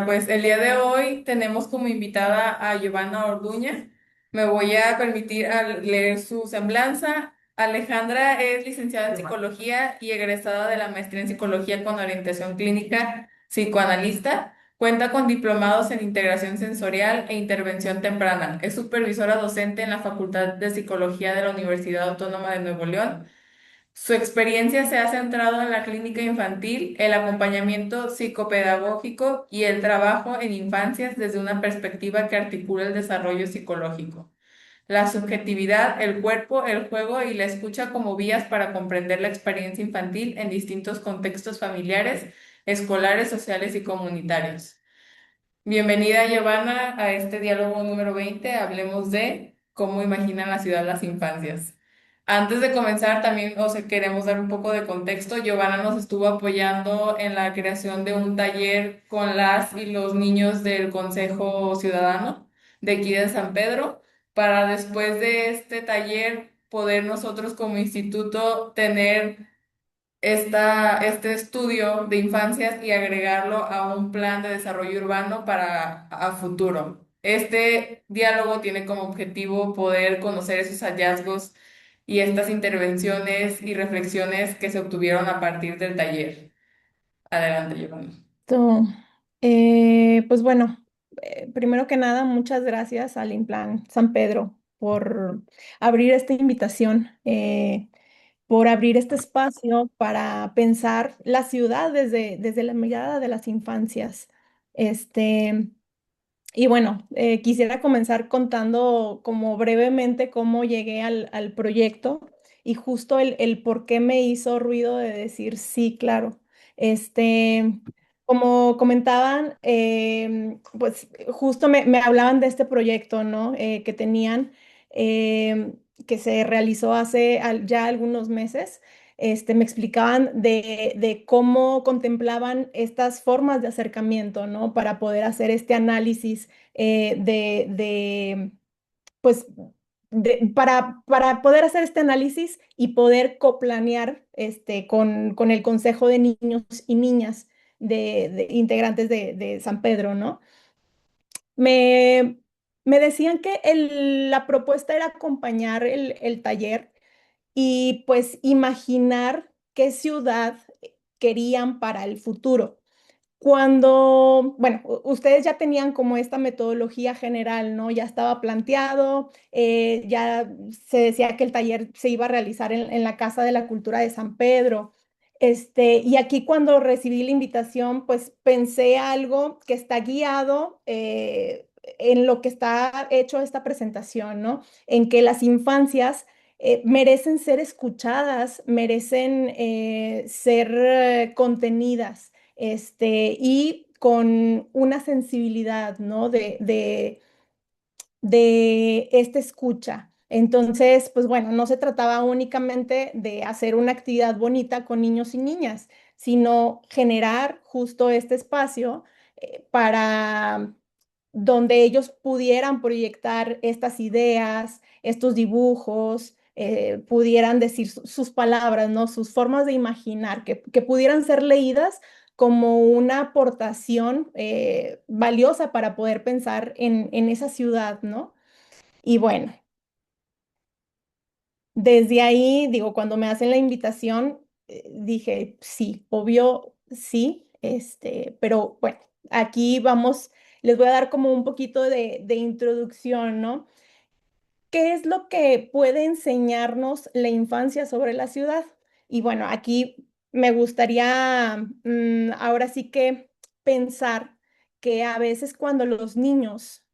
Pues el día de hoy tenemos como invitada a Giovanna Orduña. Me voy a permitir leer su semblanza. Alejandra es licenciada en psicología y egresada de la maestría en psicología con orientación clínica psicoanalista. Cuenta con diplomados en integración sensorial e intervención temprana. Es supervisora docente en la Facultad de Psicología de la Universidad Autónoma de Nuevo León. Su experiencia se ha centrado en la clínica infantil, el acompañamiento psicopedagógico y el trabajo en infancias desde una perspectiva que articula el desarrollo psicológico, la subjetividad, el cuerpo, el juego y la escucha como vías para comprender la experiencia infantil en distintos contextos familiares, escolares, sociales y comunitarios. Bienvenida, Giovanna, a este diálogo número 20. Hablemos de cómo imaginan la ciudad las infancias. Antes de comenzar, también queremos dar un poco de contexto. Giovanna nos estuvo apoyando en la creación de un taller con las y los niños del Consejo Ciudadano de aquí de San Pedro, para después de este taller poder nosotros como instituto tener este estudio de infancias y agregarlo a un plan de desarrollo urbano para a futuro. Este diálogo tiene como objetivo poder conocer esos hallazgos y estas intervenciones y reflexiones que se obtuvieron a partir del taller. Adelante, Giovanni. Tú, pues bueno, primero que nada, muchas gracias al Implan San Pedro por abrir esta invitación, por abrir este espacio para pensar la ciudad desde la mirada de las infancias. Este, y bueno, quisiera comenzar contando como brevemente cómo llegué al proyecto y justo el por qué me hizo ruido de decir sí, claro. Este, como comentaban, pues justo me hablaban de este proyecto, ¿no? Que tenían, que se realizó hace ya algunos meses. Me explicaban de cómo contemplaban estas formas de acercamiento, ¿no? Para poder hacer este análisis pues, para poder hacer este análisis y poder coplanear con el Consejo de Niños y Niñas de integrantes de San Pedro, ¿no? Me, me decían que la propuesta era acompañar el taller y pues imaginar qué ciudad querían para el futuro. Cuando, bueno, ustedes ya tenían como esta metodología general, ¿no? Ya estaba planteado, ya se decía que el taller se iba a realizar en la Casa de la Cultura de San Pedro. Y aquí cuando recibí la invitación, pues pensé algo que está guiado en lo que está hecho esta presentación, ¿no? En que las infancias merecen ser escuchadas, merecen ser contenidas y con una sensibilidad, ¿no? De esta escucha. Entonces, pues bueno, no se trataba únicamente de hacer una actividad bonita con niños y niñas, sino generar justo este espacio para donde ellos pudieran proyectar estas ideas, estos dibujos, pudieran decir sus palabras, ¿no? Sus formas de imaginar, que pudieran ser leídas como una aportación valiosa para poder pensar en esa ciudad, ¿no? Y bueno, desde ahí, digo, cuando me hacen la invitación, dije, sí, obvio, sí, pero bueno, aquí vamos, les voy a dar como un poquito de introducción, ¿no? ¿Qué es lo que puede enseñarnos la infancia sobre la ciudad? Y bueno, aquí me gustaría ahora sí que pensar que a veces cuando los niños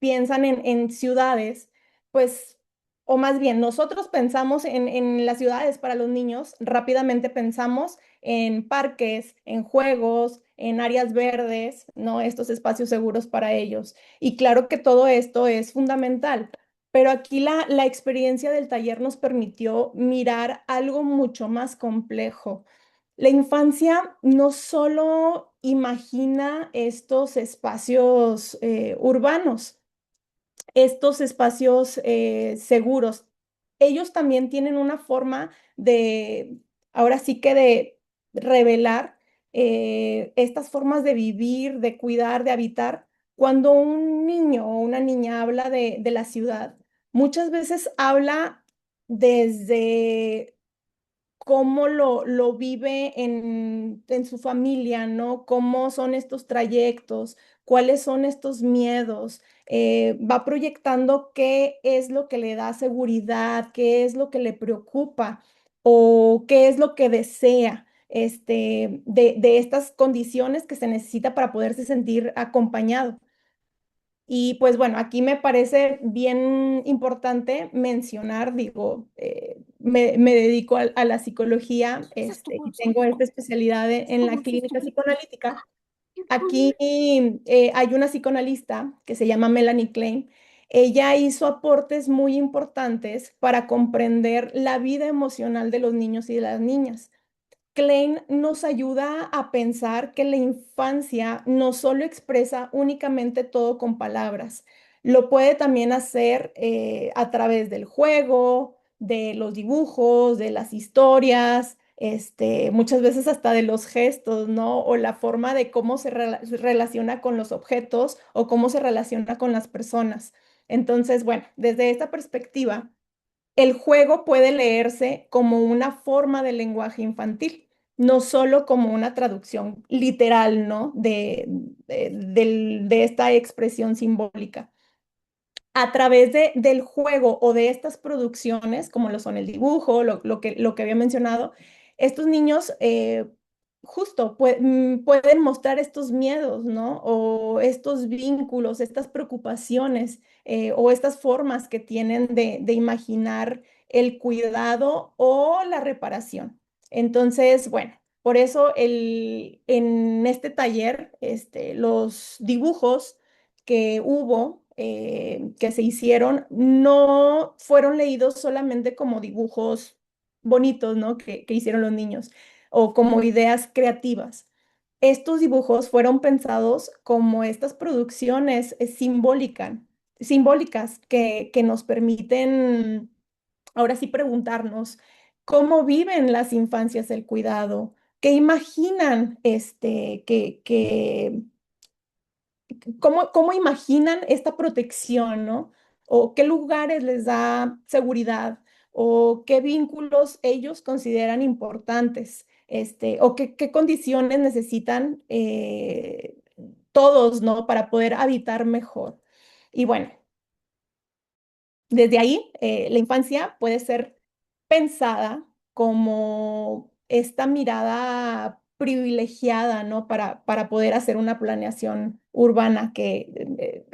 piensan en ciudades, pues, o más bien, nosotros pensamos en las ciudades para los niños, rápidamente pensamos en parques, en juegos, en áreas verdes, ¿no? Estos espacios seguros para ellos. Y claro que todo esto es fundamental, pero aquí la experiencia del taller nos permitió mirar algo mucho más complejo. La infancia no solo imagina estos espacios urbanos, estos espacios seguros. Ellos también tienen una forma de, ahora sí que de revelar estas formas de vivir, de cuidar, de habitar. Cuando un niño o una niña habla de la ciudad, muchas veces habla desde cómo lo vive en su familia, ¿no? Cómo son estos trayectos, cuáles son estos miedos. Va proyectando qué es lo que le da seguridad, qué es lo que le preocupa o qué es lo que desea. De estas condiciones que se necesita para poderse sentir acompañado. Y pues bueno, aquí me parece bien importante mencionar, digo, me dedico a la psicología, y tengo esta especialidad en la clínica psicoanalítica. Aquí hay una psicoanalista que se llama Melanie Klein. Ella hizo aportes muy importantes para comprender la vida emocional de los niños y de las niñas. Klein nos ayuda a pensar que la infancia no solo expresa únicamente todo con palabras, lo puede también hacer a través del juego, de los dibujos, de las historias, muchas veces hasta de los gestos, ¿no? O la forma de cómo se relaciona con los objetos o cómo se relaciona con las personas. Entonces, bueno, desde esta perspectiva el juego puede leerse como una forma de lenguaje infantil, no solo como una traducción literal, ¿no? De esta expresión simbólica a través del juego o de estas producciones, como lo son el dibujo, lo que había mencionado, estos niños justo pueden mostrar estos miedos, ¿no? O estos vínculos, estas preocupaciones o estas formas que tienen de imaginar el cuidado o la reparación. Entonces, bueno. Por eso en este taller, los dibujos que hubo, que se hicieron, no fueron leídos solamente como dibujos bonitos, ¿no? Que hicieron los niños o como ideas creativas. Estos dibujos fueron pensados como estas producciones simbólicas que nos permiten ahora sí preguntarnos cómo viven las infancias el cuidado, qué imaginan cómo imaginan esta protección, ¿no? O qué lugares les da seguridad, o qué vínculos ellos consideran importantes, o qué condiciones necesitan todos, ¿no? Para poder habitar mejor. Y bueno, desde ahí, la infancia puede ser pensada como esta mirada privilegiada, ¿no? Para poder hacer una planeación urbana, que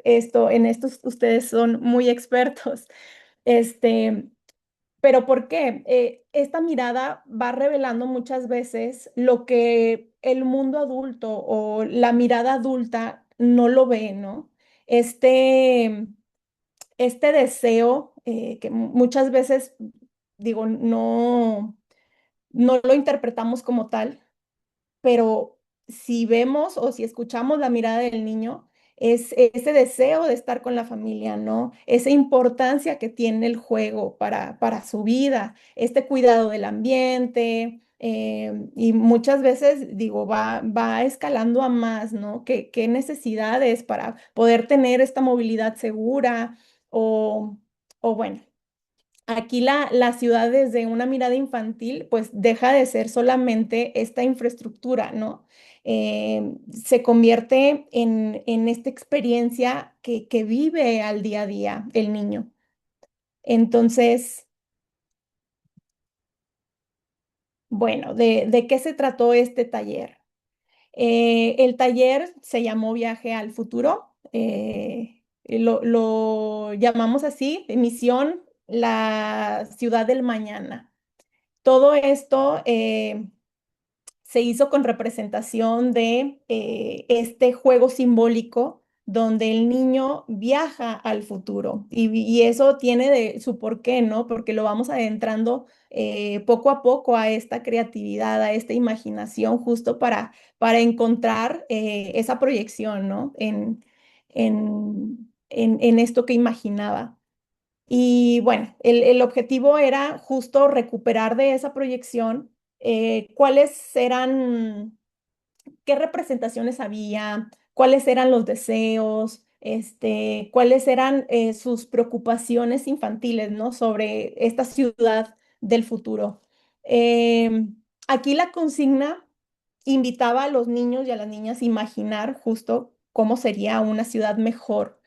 en esto ustedes son muy expertos. Este, pero ¿por qué? Esta mirada va revelando muchas veces lo que el mundo adulto o la mirada adulta no lo ve, ¿no? Este este deseo que muchas veces, digo, no lo interpretamos como tal, pero si vemos o si escuchamos la mirada del niño, es ese deseo de estar con la familia, ¿no? Esa importancia que tiene el juego para su vida, este cuidado del ambiente, y muchas veces, digo, va escalando a más, ¿no? ¿Qué necesidades para poder tener esta movilidad segura? O, o bueno. Aquí la ciudad desde una mirada infantil, pues deja de ser solamente esta infraestructura, ¿no? Se convierte en esta experiencia que vive al día a día el niño. Entonces, bueno, ¿de qué se trató este taller? El taller se llamó Viaje al Futuro. Lo llamamos así, Misión La Ciudad del Mañana. Todo esto se hizo con representación de este juego simbólico donde el niño viaja al futuro y eso tiene su porqué, ¿no? Porque lo vamos adentrando poco a poco a esta creatividad, a esta imaginación, justo para encontrar esa proyección, ¿no? En esto que imaginaba. Y bueno, el objetivo era justo recuperar de esa proyección cuáles eran qué representaciones había, cuáles eran los deseos, cuáles eran sus preocupaciones infantiles, ¿no? Sobre esta ciudad del futuro. Aquí la consigna invitaba a los niños y a las niñas a imaginar justo cómo sería una ciudad mejor,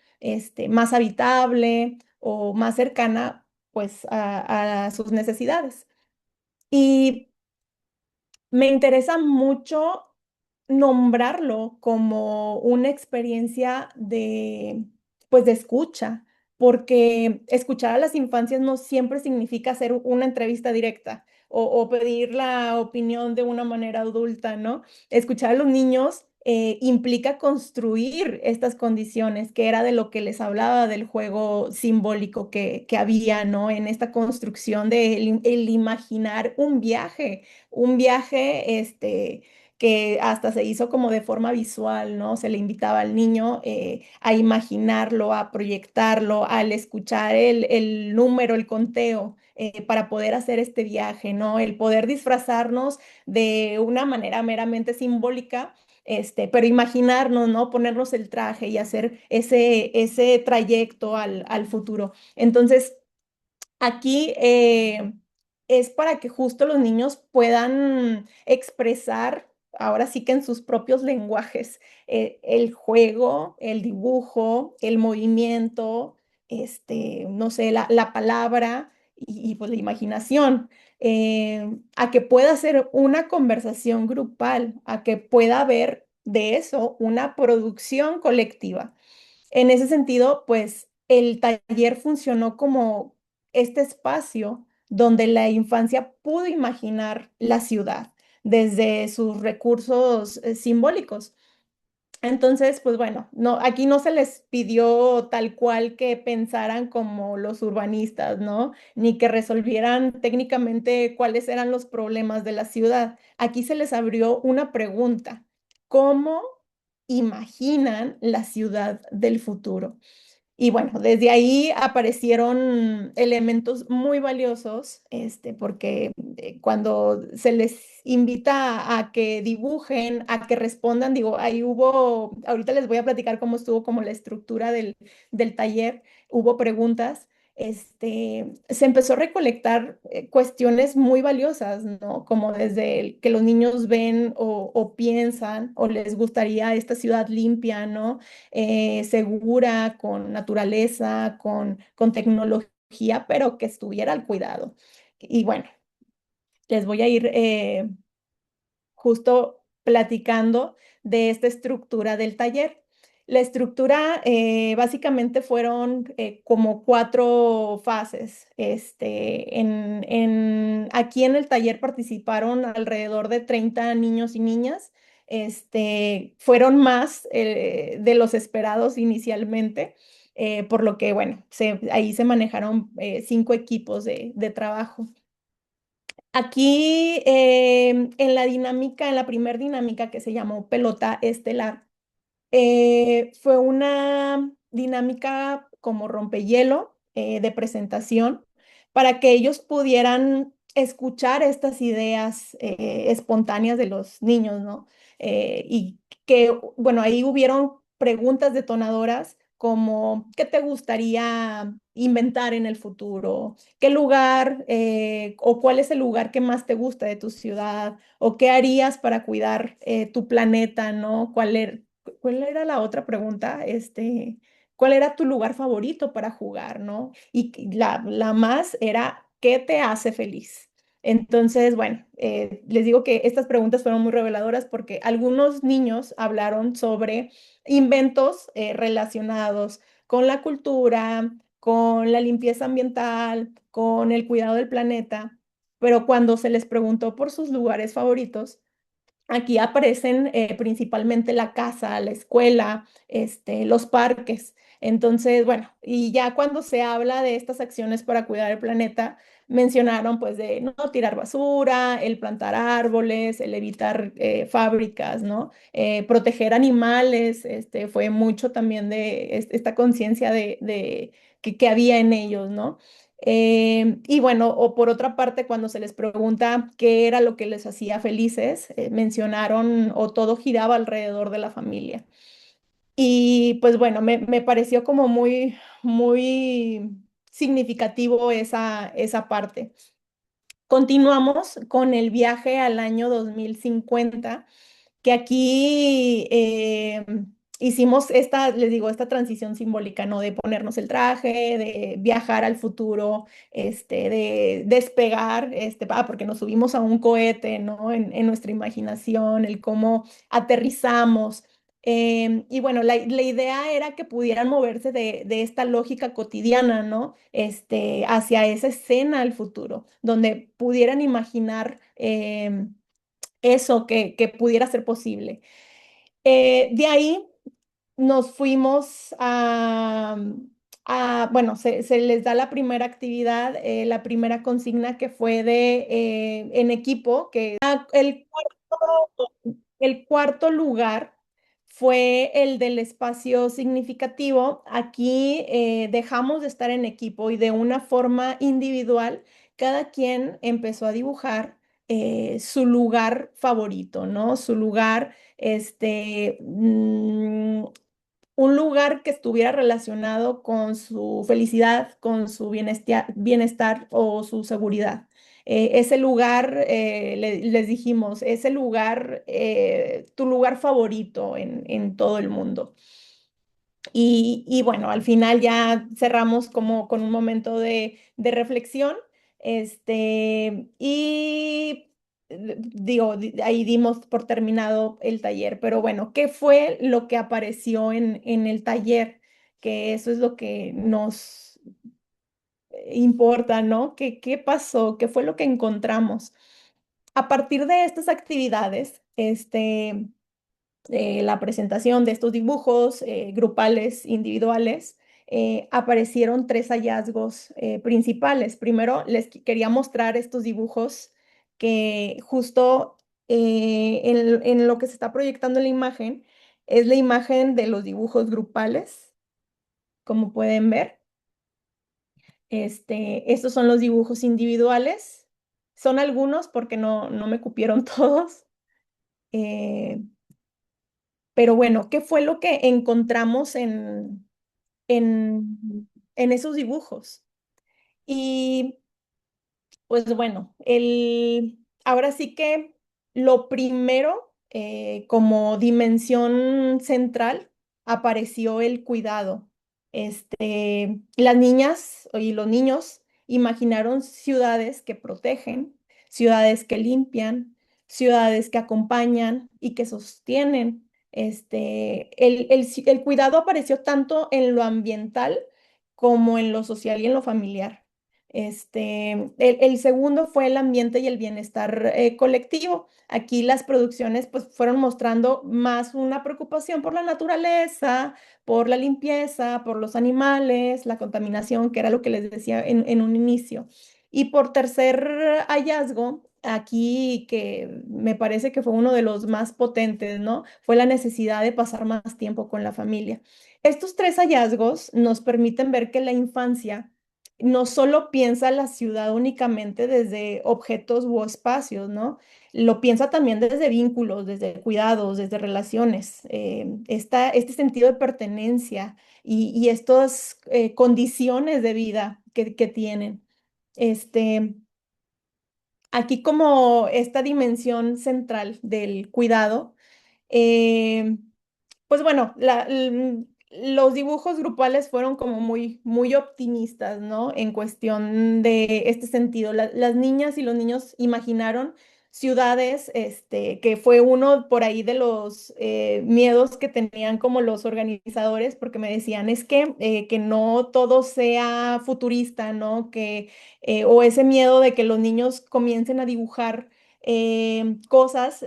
más habitable o más cercana, pues, a sus necesidades. Y me interesa mucho nombrarlo como una experiencia de, pues, de escucha, porque escuchar a las infancias no siempre significa hacer una entrevista directa o pedir la opinión de una manera adulta, ¿no? Escuchar a los niños implica construir estas condiciones, que era de lo que les hablaba del juego simbólico que había, ¿no? En esta construcción de el imaginar un viaje, que hasta se hizo como de forma visual, ¿no? Se le invitaba al niño a imaginarlo, a proyectarlo, al escuchar el número, el conteo, para poder hacer este viaje, ¿no? El poder disfrazarnos de una manera meramente simbólica. Pero imaginarnos, ¿no? Ponernos el traje y hacer ese trayecto al futuro. Entonces, aquí es para que justo los niños puedan expresar, ahora sí que en sus propios lenguajes, el juego, el dibujo, el movimiento, no sé, la palabra pues la imaginación, a que pueda ser una conversación grupal, a que pueda haber de eso una producción colectiva. En ese sentido, pues el taller funcionó como este espacio donde la infancia pudo imaginar la ciudad desde sus recursos simbólicos. Entonces, pues bueno, no, aquí no se les pidió tal cual que pensaran como los urbanistas, ¿no? Ni que resolvieran técnicamente cuáles eran los problemas de la ciudad. Aquí se les abrió una pregunta: ¿cómo imaginan la ciudad del futuro? Y bueno, desde ahí aparecieron elementos muy valiosos, porque cuando se les invita a que dibujen, a que respondan, digo, ahí hubo, ahorita les voy a platicar cómo estuvo como la estructura del taller, hubo preguntas. Se empezó a recolectar cuestiones muy valiosas, ¿no? Como desde que los niños ven o piensan o les gustaría esta ciudad limpia, ¿no? Segura, con naturaleza, con tecnología, pero que estuviera al cuidado. Y bueno, les voy a ir justo platicando de esta estructura del taller. La estructura básicamente fueron como cuatro fases. Aquí en el taller participaron alrededor de 30 niños y niñas. Fueron más de los esperados inicialmente, por lo que, bueno, ahí se manejaron 5 equipos de trabajo. Aquí en la dinámica, en la primer dinámica que se llamó pelota estelar, fue una dinámica como rompehielo de presentación para que ellos pudieran escuchar estas ideas espontáneas de los niños, ¿no? Y que, bueno, ahí hubieron preguntas detonadoras como: ¿qué te gustaría inventar en el futuro? ¿Qué lugar o cuál es el lugar que más te gusta de tu ciudad? ¿O qué harías para cuidar tu planeta, ¿no? ¿Cuál era la otra pregunta? ¿Cuál era tu lugar favorito para jugar, ¿no? Y la más era: ¿qué te hace feliz? Entonces, bueno, les digo que estas preguntas fueron muy reveladoras porque algunos niños hablaron sobre inventos relacionados con la cultura, con la limpieza ambiental, con el cuidado del planeta, pero cuando se les preguntó por sus lugares favoritos, aquí aparecen principalmente la casa, la escuela, los parques. Entonces, bueno, y ya cuando se habla de estas acciones para cuidar el planeta, mencionaron pues de no tirar basura, el plantar árboles, el evitar fábricas, ¿no? Proteger animales, fue mucho también de esta conciencia que había en ellos, ¿no? Y bueno, o por otra parte, cuando se les pregunta qué era lo que les hacía felices, mencionaron o todo giraba alrededor de la familia. Y pues bueno, me pareció como muy significativo esa parte. Continuamos con el viaje al año 2050, que aquí hicimos esta, les digo, esta transición simbólica, ¿no? De ponernos el traje, de viajar al futuro, de despegar, porque nos subimos a un cohete, ¿no? En nuestra imaginación, el cómo aterrizamos. Y bueno, la idea era que pudieran moverse de esta lógica cotidiana, ¿no? Hacia esa escena al futuro, donde pudieran imaginar eso que pudiera ser posible. De ahí nos fuimos bueno, se les da la primera actividad, la primera consigna que fue en equipo, que el cuarto lugar fue el del espacio significativo. Aquí dejamos de estar en equipo y de una forma individual, cada quien empezó a dibujar su lugar favorito, ¿no? Su lugar, un lugar que estuviera relacionado con su felicidad, con su bienestar o su seguridad. Ese lugar, les dijimos, ese lugar, tu lugar favorito en todo el mundo. Y bueno, al final ya cerramos como con un momento de reflexión, y digo, ahí dimos por terminado el taller, pero bueno, ¿qué fue lo que apareció en el taller? Que eso es lo que nos importa, ¿no? ¿Qué pasó? ¿Qué fue lo que encontramos? A partir de estas actividades, la presentación de estos dibujos grupales, individuales, aparecieron tres hallazgos principales. Primero, quería mostrar estos dibujos que justo en lo que se está proyectando en la imagen es la imagen de los dibujos grupales, como pueden ver. Estos son los dibujos individuales. Son algunos porque no me cupieron todos. Eh, Pero bueno, ¿qué fue lo que encontramos en esos dibujos? Y pues bueno, ahora sí que lo primero, como dimensión central, apareció el cuidado. Las niñas y los niños imaginaron ciudades que protegen, ciudades que limpian, ciudades que acompañan y que sostienen. El cuidado apareció tanto en lo ambiental como en lo social y en lo familiar. El segundo fue el ambiente y el bienestar colectivo. Aquí las producciones pues fueron mostrando más una preocupación por la naturaleza, por la limpieza, por los animales, la contaminación, que era lo que les decía en un inicio. Y por tercer hallazgo, aquí que me parece que fue uno de los más potentes, ¿no? Fue la necesidad de pasar más tiempo con la familia. Estos tres hallazgos nos permiten ver que la infancia no solo piensa la ciudad únicamente desde objetos u espacios, ¿no? Lo piensa también desde vínculos, desde cuidados, desde relaciones. Este sentido de pertenencia y estas condiciones de vida que tienen. Este, Aquí como esta dimensión central del cuidado. eh, pues bueno, los dibujos grupales fueron como muy optimistas, ¿no? En cuestión de este sentido. Las niñas y los niños imaginaron ciudades, que fue uno por ahí de los miedos que tenían como los organizadores, porque me decían, es que no todo sea futurista, ¿no? O ese miedo de que los niños comiencen a dibujar cosas.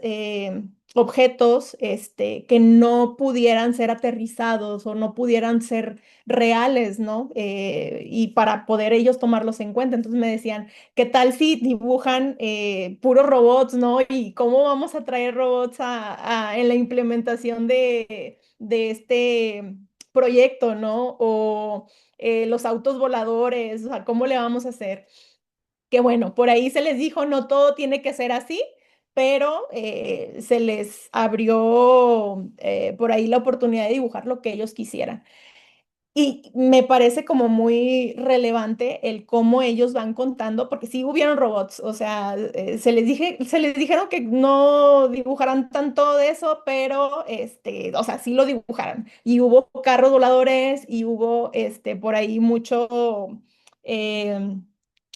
Objetos que no pudieran ser aterrizados o no pudieran ser reales, ¿no? Y para poder ellos tomarlos en cuenta. Entonces me decían, ¿qué tal si dibujan puros robots, ¿no? ¿Y cómo vamos a traer robots en la implementación de proyecto, ¿no? O los autos voladores, o sea, ¿cómo le vamos a hacer? Que bueno, por ahí se les dijo, no todo tiene que ser así, pero se les abrió por ahí la oportunidad de dibujar lo que ellos quisieran. Y me parece como muy relevante el cómo ellos van contando, porque sí hubieron robots, o sea, se les dijeron que no dibujaran tanto de eso, pero o sea, sí lo dibujaron. Y hubo carros voladores y hubo por ahí eh,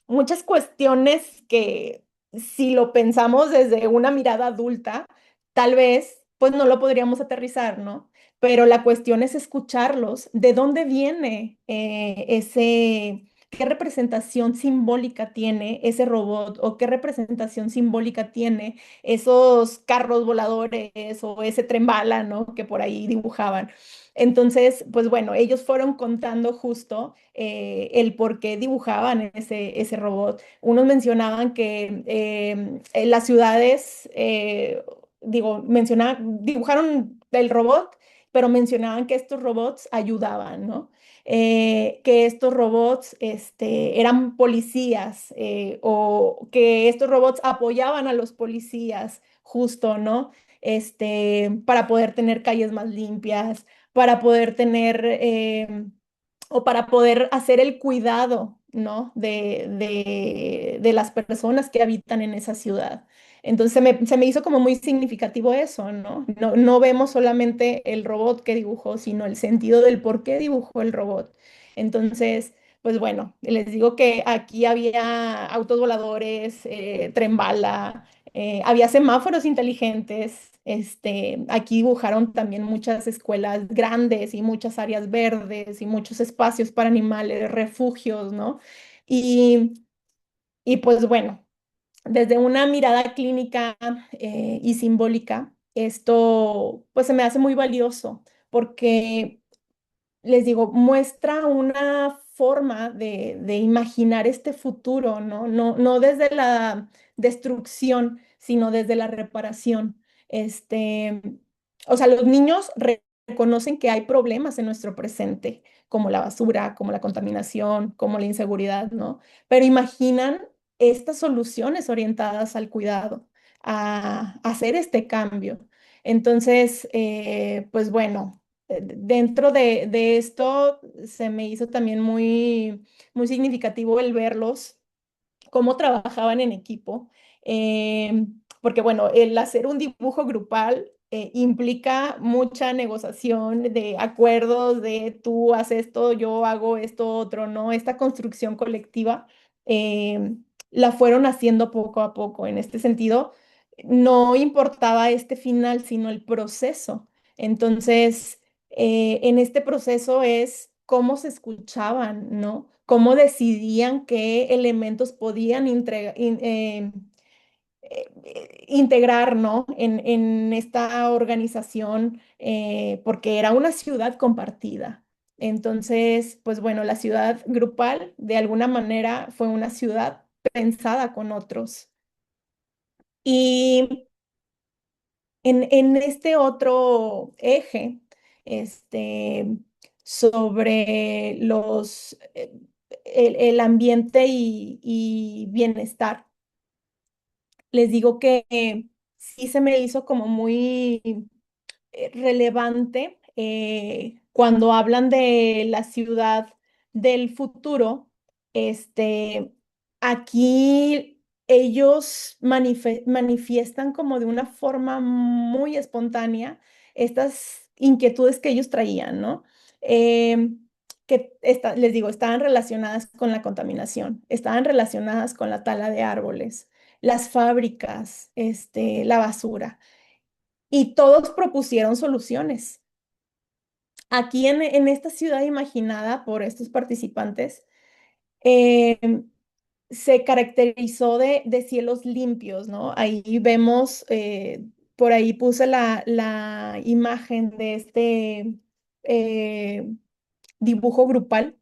muchas cuestiones que si lo pensamos desde una mirada adulta, tal vez pues no lo podríamos aterrizar, ¿no? Pero la cuestión es escucharlos. ¿De dónde viene qué representación simbólica tiene ese robot o qué representación simbólica tiene esos carros voladores o ese tren bala, ¿no? Que por ahí dibujaban. Entonces, pues bueno, ellos fueron contando justo el por qué dibujaban ese robot. Unos mencionaban que en las ciudades, dibujaron el robot, pero mencionaban que estos robots ayudaban, ¿no? Que estos robots eran policías o que estos robots apoyaban a los policías, justo, ¿no? Para poder tener calles más limpias, para poder tener o para poder hacer el cuidado, ¿no? De las personas que habitan en esa ciudad. Entonces se me hizo como muy significativo eso, ¿no? No, no vemos solamente el robot que dibujó, sino el sentido del por qué dibujó el robot. Entonces, pues bueno, les digo que aquí había autos voladores, tren bala, había semáforos inteligentes. Aquí dibujaron también muchas escuelas grandes y muchas áreas verdes y muchos espacios para animales, refugios, ¿no? Y, y pues bueno. Desde una mirada clínica y simbólica, esto pues se me hace muy valioso porque les digo, muestra una forma de imaginar este futuro, ¿no? No, no desde la destrucción, sino desde la reparación. Este, o sea, los niños reconocen que hay problemas en nuestro presente, como la basura, como la contaminación, como la inseguridad, ¿no? Pero imaginan estas soluciones orientadas al cuidado, a hacer este cambio. Entonces, pues bueno dentro de esto se me hizo también muy significativo el verlos, cómo trabajaban en equipo, porque bueno, el hacer un dibujo grupal implica mucha negociación de acuerdos, de tú haces esto, yo hago esto otro, ¿no? Esta construcción colectiva la fueron haciendo poco a poco. En este sentido, no importaba este final, sino el proceso. Entonces, en este proceso es cómo se escuchaban, ¿no? Cómo decidían qué elementos podían integrar, ¿no? En esta organización, porque era una ciudad compartida. Entonces, pues bueno, la ciudad grupal de alguna manera fue una ciudad pensada con otros. Y en este otro eje, este, sobre el ambiente y bienestar, les digo que sí se me hizo como muy relevante cuando hablan de la ciudad del futuro. Este, aquí ellos manifiestan como de una forma muy espontánea estas inquietudes que ellos traían, ¿no? Les digo, estaban relacionadas con la contaminación, estaban relacionadas con la tala de árboles, las fábricas, la basura y todos propusieron soluciones. Aquí en esta ciudad imaginada por estos participantes, eh, se caracterizó de cielos limpios, ¿no? Ahí vemos, por ahí puse la imagen de eh, dibujo grupal,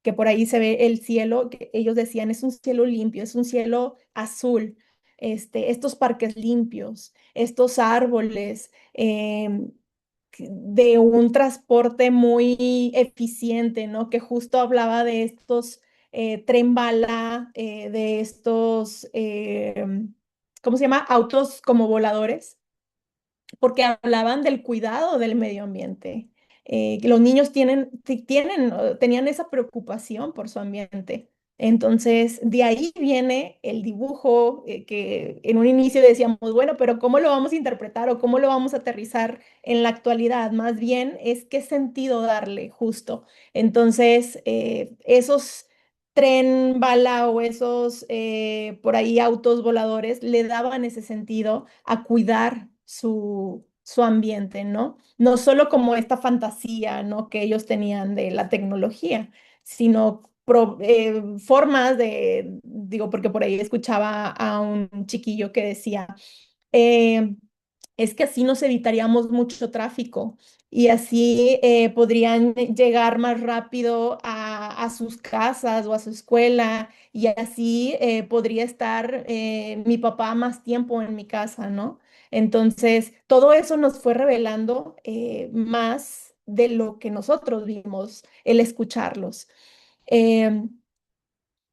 que por ahí se ve el cielo, que ellos decían es un cielo limpio, es un cielo azul, estos parques limpios, estos árboles. de un transporte muy eficiente, ¿no? Que justo hablaba de estos tren bala, de estos, ¿cómo se llama? Autos como voladores porque hablaban del cuidado del medio ambiente. Que los niños tenían esa preocupación por su ambiente. Entonces, de ahí viene el dibujo que en un inicio decíamos, bueno, pero ¿cómo lo vamos a interpretar o cómo lo vamos a aterrizar en la actualidad? Más bien es qué sentido darle justo. Entonces, esos tren bala o esos por ahí autos voladores le daban ese sentido a cuidar su ambiente, ¿no? No solo como esta fantasía, ¿no? Que ellos tenían de la tecnología, sino formas de, digo, porque por ahí escuchaba a un chiquillo que decía, eh, es que así nos evitaríamos mucho tráfico y así podrían llegar más rápido a sus casas o a su escuela y así podría estar mi papá más tiempo en mi casa, ¿no? Entonces, todo eso nos fue revelando más de lo que nosotros vimos, el escucharlos. Em,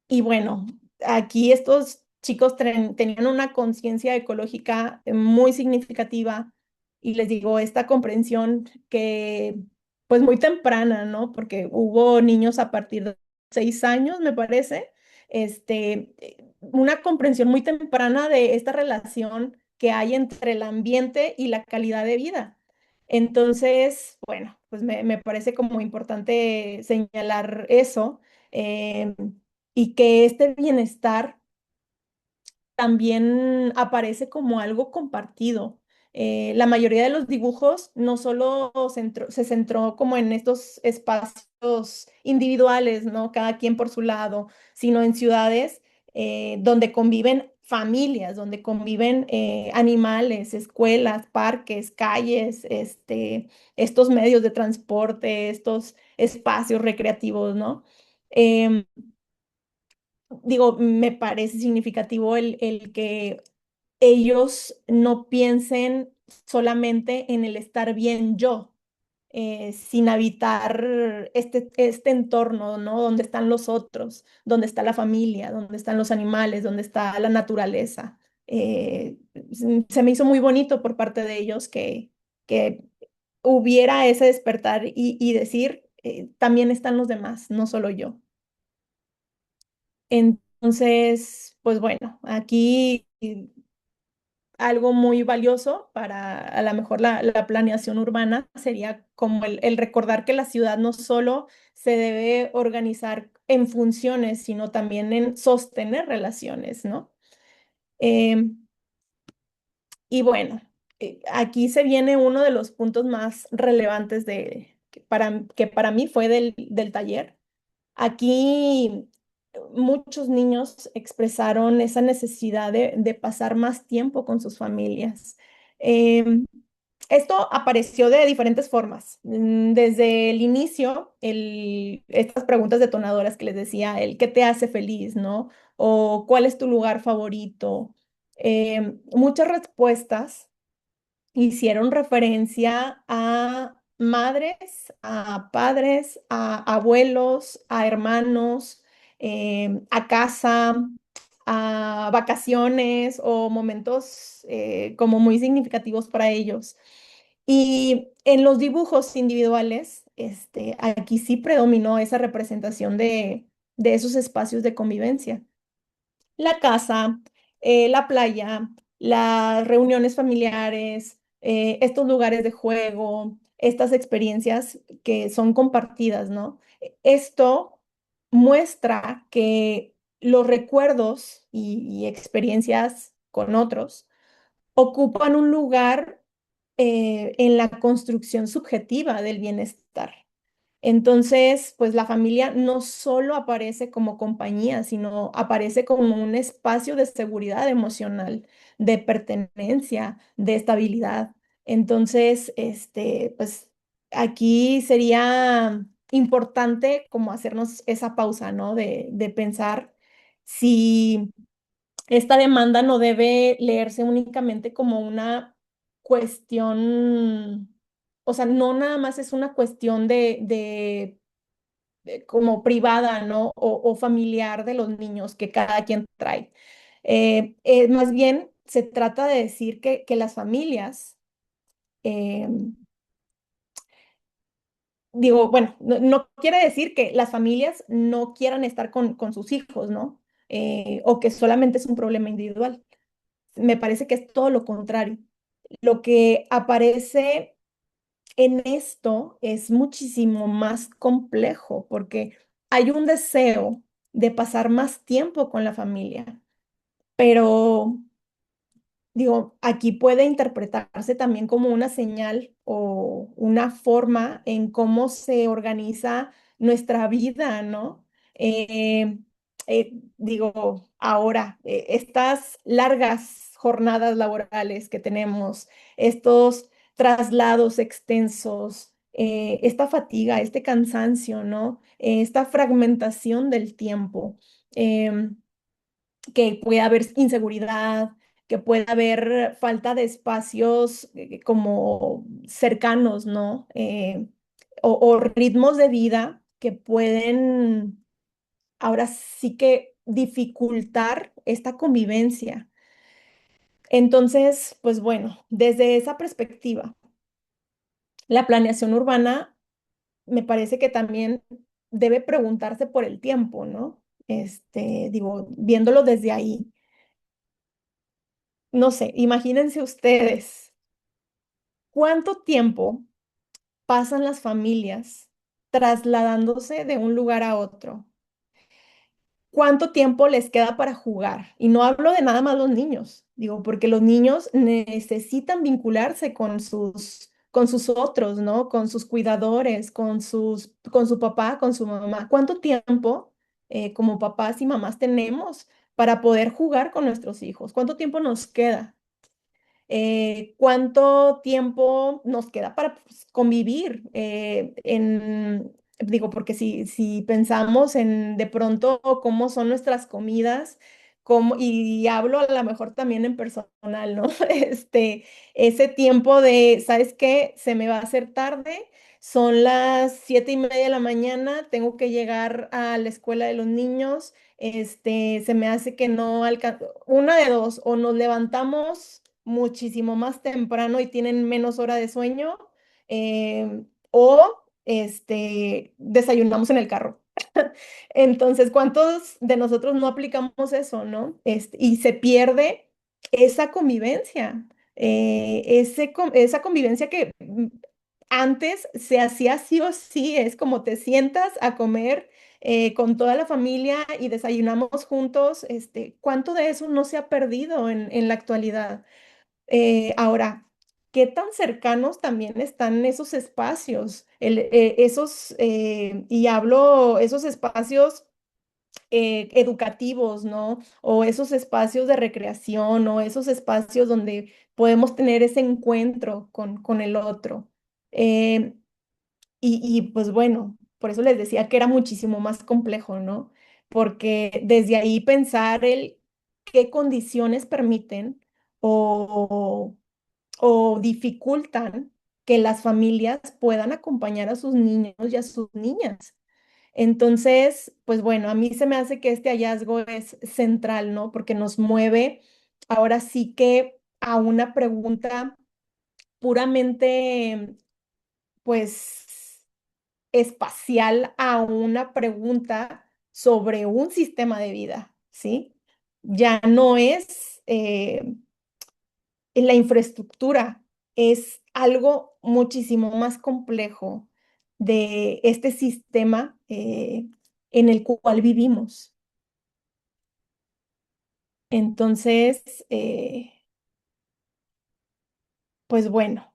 y bueno, aquí estos chicos tenían una conciencia ecológica muy significativa y les digo, esta comprensión que pues muy temprana, ¿no? Porque hubo niños a partir de 6 años, me parece, una comprensión muy temprana de esta relación que hay entre el ambiente y la calidad de vida. Entonces, bueno, pues me parece como importante señalar eso. em, y que este bienestar también aparece como algo compartido. La mayoría de los dibujos no solo se centró como en estos espacios individuales, ¿no? Cada quien por su lado, sino en ciudades donde conviven familias, donde conviven animales, escuelas, parques, calles, estos medios de transporte, estos espacios recreativos, ¿no? Em, Digo, me parece significativo el que ellos no piensen solamente en el estar bien yo, sin habitar este entorno, ¿no? Donde están los otros, donde está la familia, donde están los animales, donde está la naturaleza. Se me hizo muy bonito por parte de ellos que hubiera ese despertar y decir, también están los demás, no solo yo. Entonces, pues bueno, aquí algo muy valioso para a lo mejor la planeación urbana sería como el recordar que la ciudad no solo se debe organizar en funciones, sino también en sostener relaciones, ¿no? Em, y bueno, aquí se viene uno de los puntos más relevantes que para mí fue del taller. Aquí muchos niños expresaron esa necesidad de pasar más tiempo con sus familias. Em, Esto apareció de diferentes formas. Desde el inicio, estas preguntas detonadoras que les decía, el qué te hace feliz, ¿no? O cuál es tu lugar favorito. Muchas respuestas hicieron referencia a madres, a padres, a abuelos, a hermanos, a casa, a vacaciones o momentos como muy significativos para ellos. Y en los dibujos individuales, aquí sí predominó esa representación de esos espacios de convivencia. La casa, la playa, las reuniones familiares, estos lugares de juego, estas experiencias que son compartidas, ¿no? Esto muestra que los recuerdos y experiencias con otros ocupan un lugar en la construcción subjetiva del bienestar. Entonces, pues la familia no solo aparece como compañía, sino aparece como un espacio de seguridad emocional, de pertenencia, de estabilidad. Entonces, pues aquí sería importante como hacernos esa pausa, ¿no? De pensar si esta demanda no debe leerse únicamente como una cuestión o sea, no nada más es una cuestión como privada, ¿no? O familiar de los niños que cada quien trae. Más bien se trata de decir que las familias, eh, digo, bueno, no quiere decir que las familias no quieran estar con sus hijos, ¿no? O que solamente es un problema individual. Me parece que es todo lo contrario. Lo que aparece en esto es muchísimo más complejo porque hay un deseo de pasar más tiempo con la familia, pero digo, aquí puede interpretarse también como una señal o una forma en cómo se organiza nuestra vida, ¿no? Eh, digo, ahora, estas largas jornadas laborales que tenemos, estos traslados extensos, esta fatiga, este cansancio, ¿no? Esta fragmentación del tiempo. em, que puede haber inseguridad, que puede haber falta de espacios como cercanos, ¿no? O ritmos de vida que pueden ahora sí que dificultar esta convivencia. Entonces, pues bueno, desde esa perspectiva, la planeación urbana me parece que también debe preguntarse por el tiempo, ¿no? Digo, viéndolo desde ahí. No sé, imagínense ustedes, ¿cuánto tiempo pasan las familias trasladándose de un lugar a otro? ¿Cuánto tiempo les queda para jugar? Y no hablo de nada más los niños, digo, porque los niños necesitan vincularse con sus otros, ¿no? Con sus cuidadores, con su papá, con su mamá. ¿Cuánto tiempo como papás y mamás tenemos para poder jugar con nuestros hijos? ¿Cuánto tiempo nos queda? ¿Cuánto tiempo nos queda para pues, convivir? Digo, porque si pensamos en de pronto cómo son nuestras comidas, y hablo a lo mejor también en personal, ¿no? Ese tiempo de, ¿sabes qué? Se me va a hacer tarde, son las 7:30 de la mañana, tengo que llegar a la escuela de los niños, se me hace que no alcanzo, una de dos, o nos levantamos muchísimo más temprano y tienen menos hora de sueño, o desayunamos en el carro. Entonces, ¿cuántos de nosotros no aplicamos eso, no? Y se pierde esa convivencia, esa convivencia que antes se hacía sí o sí, es como te sientas a comer con toda la familia y desayunamos juntos, ¿cuánto de eso no se ha perdido en la actualidad? Ahora, ¿qué tan cercanos también están esos espacios? Y hablo esos espacios educativos, ¿no? O esos espacios de recreación, o esos espacios donde podemos tener ese encuentro con el otro. Eh, pues bueno, por eso les decía que era muchísimo más complejo, ¿no? Porque desde ahí pensar el qué condiciones permiten o o dificultan que las familias puedan acompañar a sus niños y a sus niñas. Entonces, pues bueno, a mí se me hace que este hallazgo es central, ¿no? Porque nos mueve ahora sí que a una pregunta puramente, pues, espacial, a una pregunta sobre un sistema de vida, ¿sí? Ya no es la infraestructura, es algo muchísimo más complejo de este sistema en el cual vivimos. Entonces, pues bueno,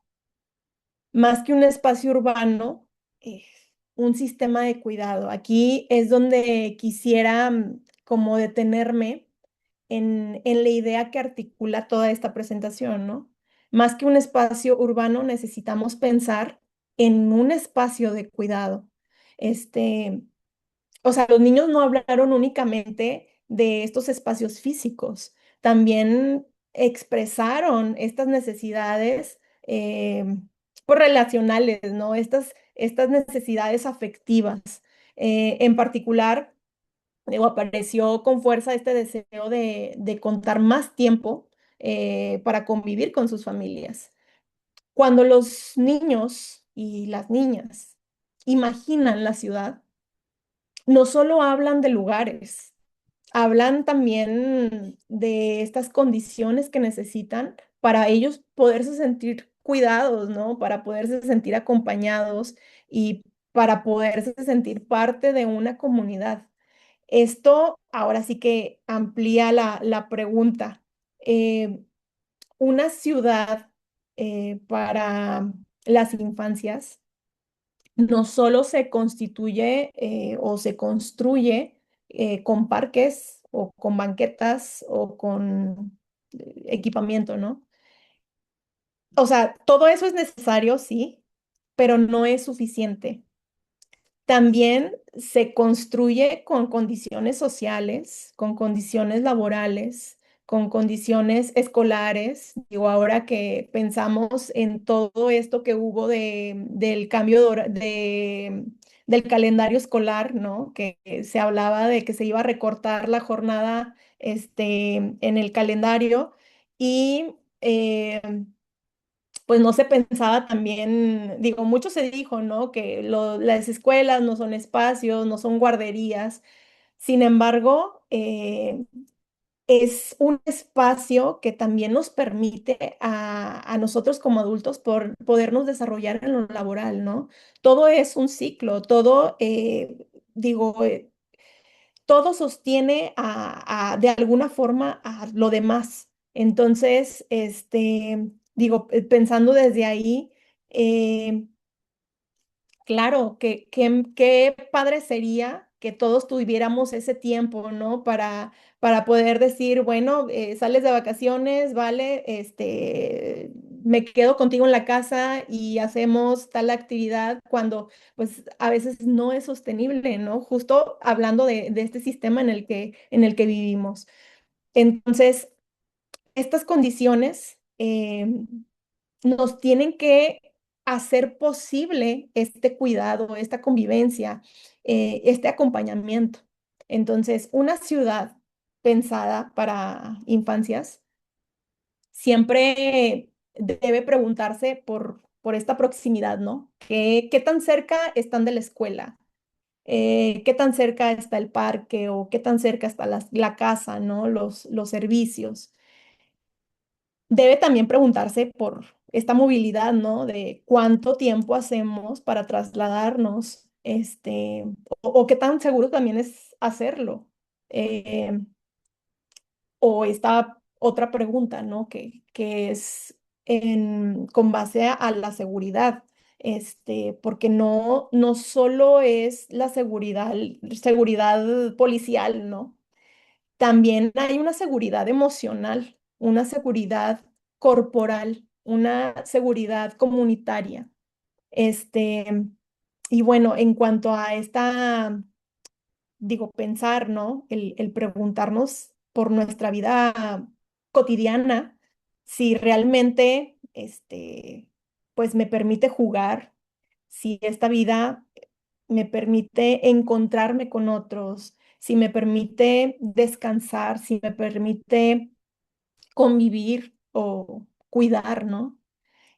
más que un espacio urbano, eh, un sistema de cuidado. Aquí es donde quisiera como detenerme en la idea que articula toda esta presentación, ¿no? Más que un espacio urbano, necesitamos pensar en un espacio de cuidado. Este, o sea, los niños no hablaron únicamente de estos espacios físicos, también expresaron estas necesidades pues, relacionales, ¿no? Estas necesidades afectivas. En particular, digo, apareció con fuerza este deseo de contar más tiempo para convivir con sus familias. Cuando los niños y las niñas imaginan la ciudad, no solo hablan de lugares, hablan también de estas condiciones que necesitan para ellos poderse sentir cuidados, ¿no? Para poderse sentir acompañados y para poderse sentir parte de una comunidad. Esto ahora sí que amplía la pregunta. Eh, una ciudad para las infancias no solo se constituye o se construye con parques o con banquetas o con equipamiento, ¿no? O sea, todo eso es necesario, sí, pero no es suficiente. También se construye con condiciones sociales, con condiciones laborales, con condiciones escolares. Digo, ahora que pensamos en todo esto que hubo del cambio del calendario escolar, ¿no? Que se hablaba de que se iba a recortar la jornada en el calendario y pues no se pensaba también, digo, mucho se dijo, ¿no? Que las escuelas no son espacios, no son guarderías. Sin embargo, es un espacio que también nos permite a nosotros como adultos podernos desarrollar en lo laboral, ¿no? Todo es un ciclo, todo, digo, todo sostiene de alguna forma a lo demás. Entonces, digo, pensando desde ahí, eh, claro, qué padre sería que todos tuviéramos ese tiempo, ¿no? Para poder decir, bueno, sales de vacaciones, vale, me quedo contigo en la casa y hacemos tal actividad cuando, pues, a veces no es sostenible, ¿no? Justo hablando de este sistema en el que vivimos. Entonces, estas condiciones nos tienen que hacer posible este cuidado, esta convivencia, este acompañamiento. Entonces, una ciudad pensada para infancias siempre debe preguntarse por esta proximidad, ¿no? ¿Qué tan cerca están de la escuela? ¿Qué tan cerca está el parque o qué tan cerca está la casa, ¿no? Los servicios. Debe también preguntarse por esta movilidad, ¿no? De cuánto tiempo hacemos para trasladarnos, o qué tan seguro también es hacerlo. Eh, o esta otra pregunta, ¿no? Que es con base a la seguridad, porque no solo es la seguridad policial, ¿no? También hay una seguridad emocional, una seguridad corporal, una seguridad comunitaria. Este, y bueno, en cuanto a esta, digo, pensar, ¿no? El preguntarnos por nuestra vida cotidiana, si realmente, pues me permite jugar, si esta vida me permite encontrarme con otros, si me permite descansar, si me permite convivir o cuidar, ¿no?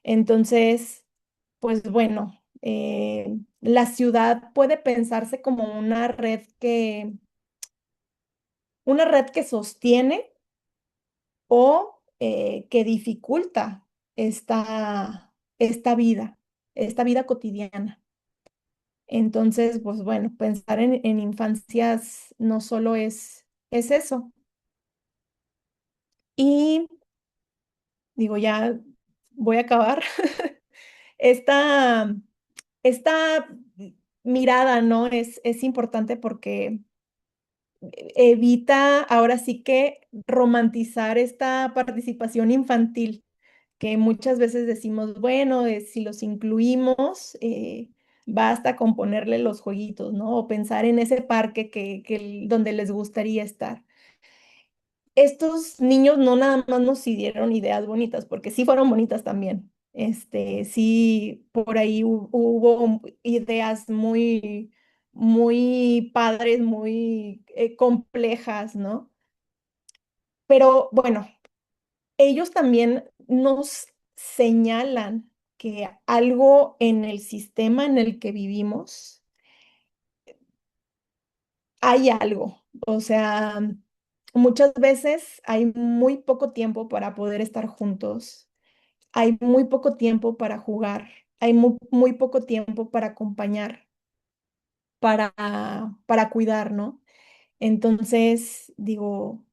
Entonces, pues bueno, la ciudad puede pensarse como una red que sostiene o que dificulta esta vida cotidiana. Entonces, pues bueno, pensar en infancias no solo es eso. Y digo, ya voy a acabar. Esta, esta mirada, ¿no? Es importante porque evita ahora sí que romantizar esta participación infantil, que muchas veces decimos, bueno, si los incluimos, basta con ponerle los jueguitos, ¿no? O pensar en ese parque donde les gustaría estar. Estos niños no nada más nos dieron ideas bonitas, porque sí fueron bonitas también, Sí, por ahí hubo ideas muy padres, muy complejas, ¿no? Pero bueno, ellos también nos señalan que algo en el sistema en el que vivimos, hay algo. O sea, muchas veces hay muy poco tiempo para poder estar juntos, hay muy poco tiempo para jugar, hay muy poco tiempo para acompañar, para, para cuidar, ¿no? Entonces, digo,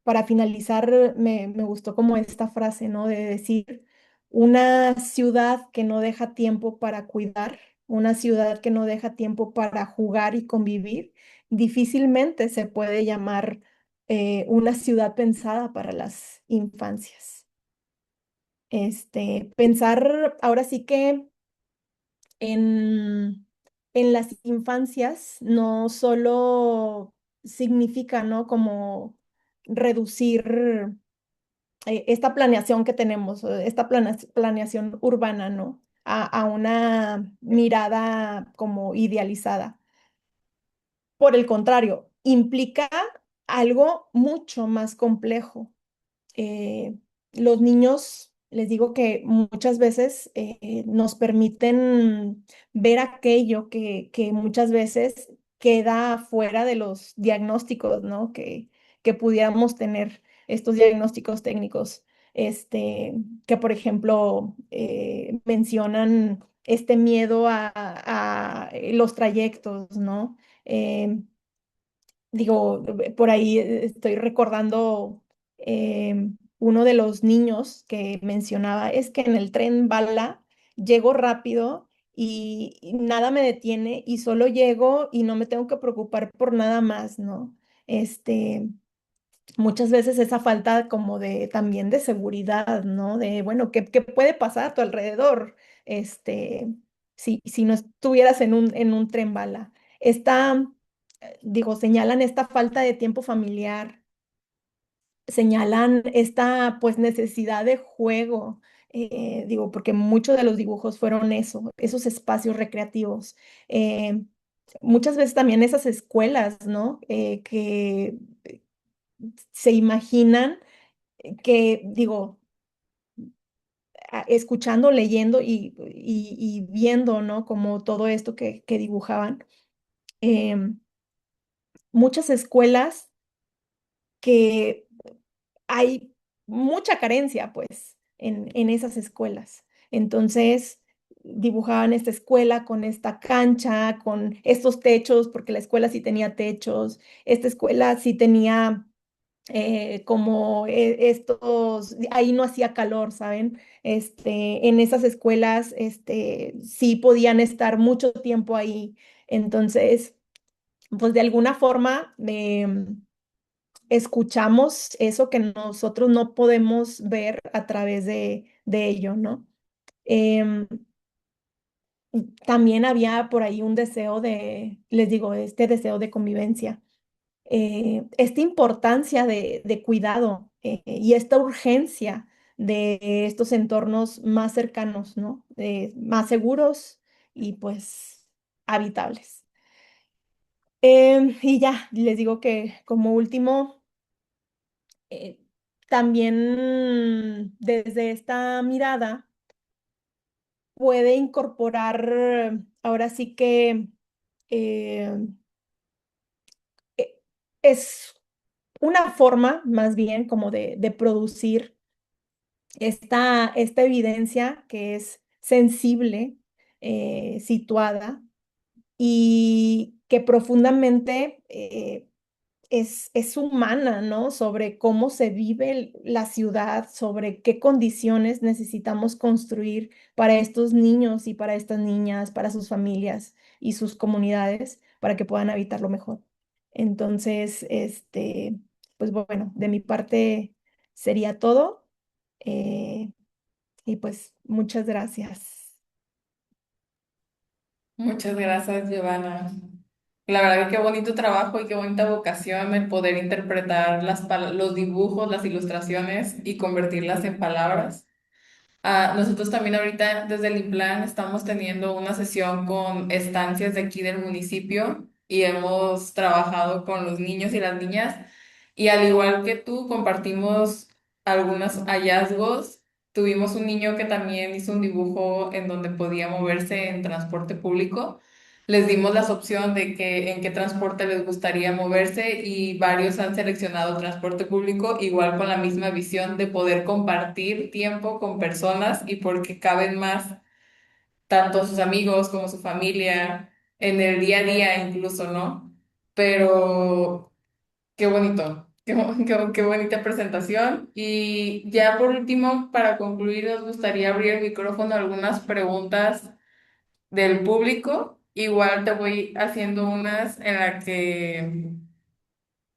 para finalizar, me gustó como esta frase, ¿no? De decir, una ciudad que no deja tiempo para cuidar, una ciudad que no deja tiempo para jugar y convivir, difícilmente se puede llamar una ciudad pensada para las infancias. Pensar ahora sí que en, en las infancias no solo significa, ¿no? Como reducir esta planeación que tenemos, esta planeación urbana, ¿no? A una mirada como idealizada. Por el contrario, implica algo mucho más complejo. eh, los niños, les digo que muchas veces nos permiten ver aquello que muchas veces queda fuera de los diagnósticos, ¿no? Que pudiéramos tener estos diagnósticos técnicos, que por ejemplo mencionan este miedo a los trayectos, ¿no? Em, Digo, por ahí estoy recordando uno de los niños que mencionaba, es que en el tren bala llego rápido y nada me detiene y solo llego y no me tengo que preocupar por nada más, ¿no? Este, muchas veces esa falta como de también de seguridad, ¿no? De, bueno, ¿qué puede pasar a tu alrededor? Este, si no estuvieras en un tren bala. Esta, digo, señalan esta falta de tiempo familiar, señalan esta, pues, necesidad de juego, digo, porque muchos de los dibujos fueron eso, esos espacios recreativos. Eh, Muchas veces también esas escuelas, ¿no? Que se imaginan que, digo, escuchando, leyendo y viendo, ¿no? Como todo esto que dibujaban, em, muchas escuelas que hay mucha carencia, pues, en esas escuelas. Entonces, dibujaban esta escuela con esta cancha, con estos techos, porque la escuela sí tenía techos, esta escuela sí tenía como estos, ahí no hacía calor, ¿saben? En esas escuelas, sí podían estar mucho tiempo ahí. Entonces, pues de alguna forma escuchamos eso que nosotros no podemos ver a través de ello, ¿no? Em, También había por ahí un deseo les digo, este deseo de convivencia, esta importancia de cuidado y esta urgencia de estos entornos más cercanos, ¿no? Más seguros y pues habitables. Y ya, les digo que como último, eh, también desde esta mirada puede incorporar, ahora sí que eh, eh, es una forma más bien como de producir esta evidencia que es sensible, situada y que profundamente es humana, ¿no? Sobre cómo se vive la ciudad, sobre qué condiciones necesitamos construir para estos niños y para estas niñas, para sus familias y sus comunidades, para que puedan habitarlo mejor. Entonces, pues bueno, de mi parte sería todo. eh, y pues muchas gracias. Muchas gracias, Giovanna. La verdad que qué bonito trabajo y qué bonita vocación el poder interpretar los dibujos, las ilustraciones y convertirlas en palabras. Nosotros también ahorita desde el IMPLAN estamos teniendo una sesión con estancias de aquí del municipio y hemos trabajado con los niños y las niñas y al igual que tú compartimos algunos hallazgos. Tuvimos un niño que también hizo un dibujo en donde podía moverse en transporte público. Les dimos las opciones de que en qué transporte les gustaría moverse y varios han seleccionado transporte público, igual con la misma visión de poder compartir tiempo con personas y porque caben más tanto sus amigos como su familia en el día a día incluso, ¿no? Pero qué bonito, qué bonita presentación. Y ya por último, para concluir, nos gustaría abrir el micrófono a algunas preguntas del público. Igual te voy haciendo unas en la que,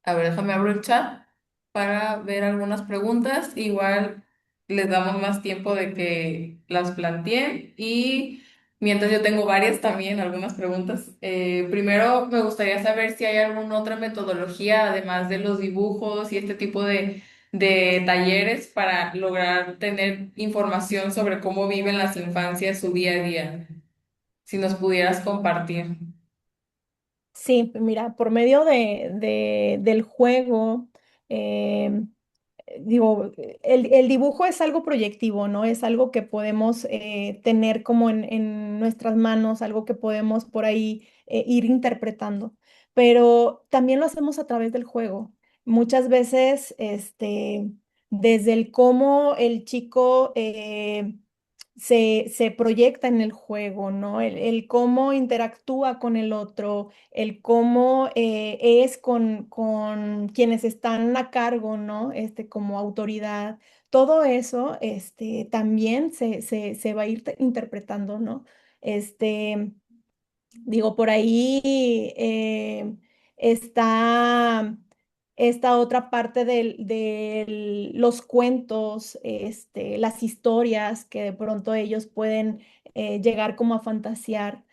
a ver, déjame abrir el chat para ver algunas preguntas. Igual les damos más tiempo de que las planteen y mientras yo tengo varias también, algunas preguntas. Primero, me gustaría saber si hay alguna otra metodología, además de los dibujos y este tipo de talleres para lograr tener información sobre cómo viven las infancias su día a día. Si nos pudieras compartir. Sí, mira, por medio del juego, eh, digo, el dibujo es algo proyectivo, ¿no? Es algo que podemos tener como en nuestras manos, algo que podemos por ahí ir interpretando, pero también lo hacemos a través del juego. Muchas veces, desde el cómo el chico se proyecta en el juego, ¿no? El cómo interactúa con el otro, el cómo es con quienes están a cargo, ¿no? Como autoridad. Todo eso, también se va a ir interpretando, ¿no? Este, Digo, por ahí está esta otra parte de los cuentos, las historias que de pronto ellos pueden llegar como a fantasear.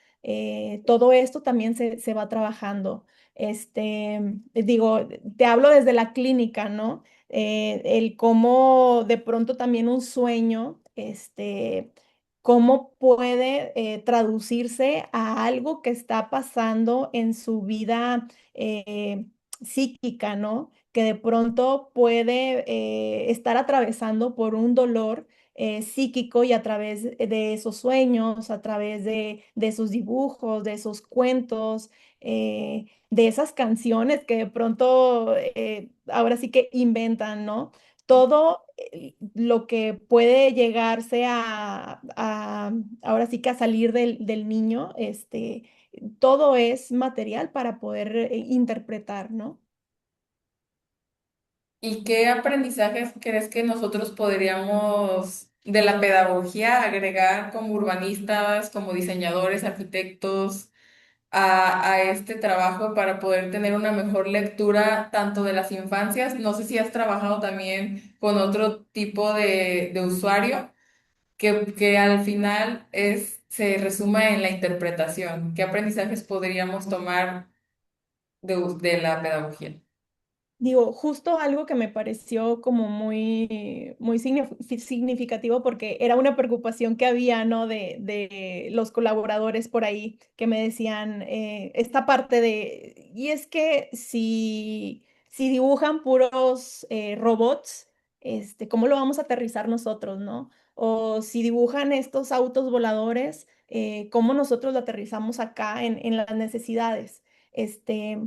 Todo esto también se va trabajando. Digo, te hablo desde la clínica, ¿no? El cómo de pronto también un sueño, cómo puede traducirse a algo que está pasando en su vida psíquica, ¿no? Que de pronto puede estar atravesando por un dolor psíquico y a través de esos sueños, a través de esos dibujos, de esos cuentos, de esas canciones que de pronto ahora sí que inventan, ¿no? Todo lo que puede llegarse ahora sí que a salir del niño, todo es material para poder interpretar, ¿no? ¿Y qué aprendizajes crees que nosotros podríamos de la pedagogía agregar como urbanistas, como diseñadores, arquitectos a este trabajo para poder tener una mejor lectura tanto de las infancias? No sé si has trabajado también con otro tipo de usuario que al final se resuma en la interpretación. ¿Qué aprendizajes podríamos tomar de la pedagogía? Digo, justo algo que me pareció como muy significativo porque era una preocupación que había, ¿no? De los colaboradores por ahí que me decían esta parte y es que si dibujan puros robots, ¿cómo lo vamos a aterrizar nosotros, ¿no? O si dibujan estos autos voladores, ¿cómo nosotros lo aterrizamos acá en las necesidades? Este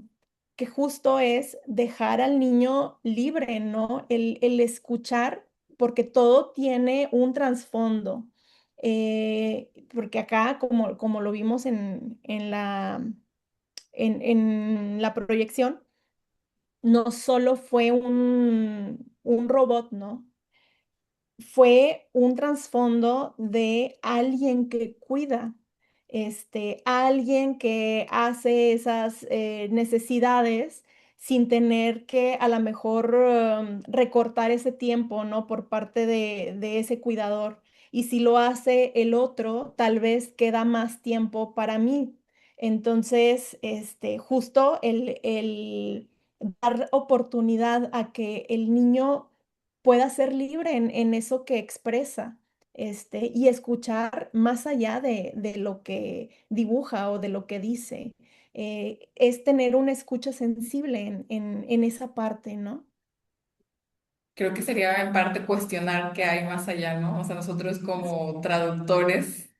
que justo es dejar al niño libre, ¿no? El escuchar, porque todo tiene un trasfondo. Porque acá, como lo vimos en la proyección, no solo fue un robot, ¿no? Fue un trasfondo de alguien que cuida, alguien que hace esas necesidades sin tener que a lo mejor recortar ese tiempo, ¿no? Por parte de ese cuidador. Y si lo hace el otro, tal vez queda más tiempo para mí. Entonces, justo el dar oportunidad a que el niño pueda ser libre en eso que expresa. y escuchar más allá de lo que dibuja o de lo que dice. Es tener una escucha sensible en esa parte, ¿no? Creo que sería en parte cuestionar qué hay más allá, ¿no? O sea, nosotros como traductores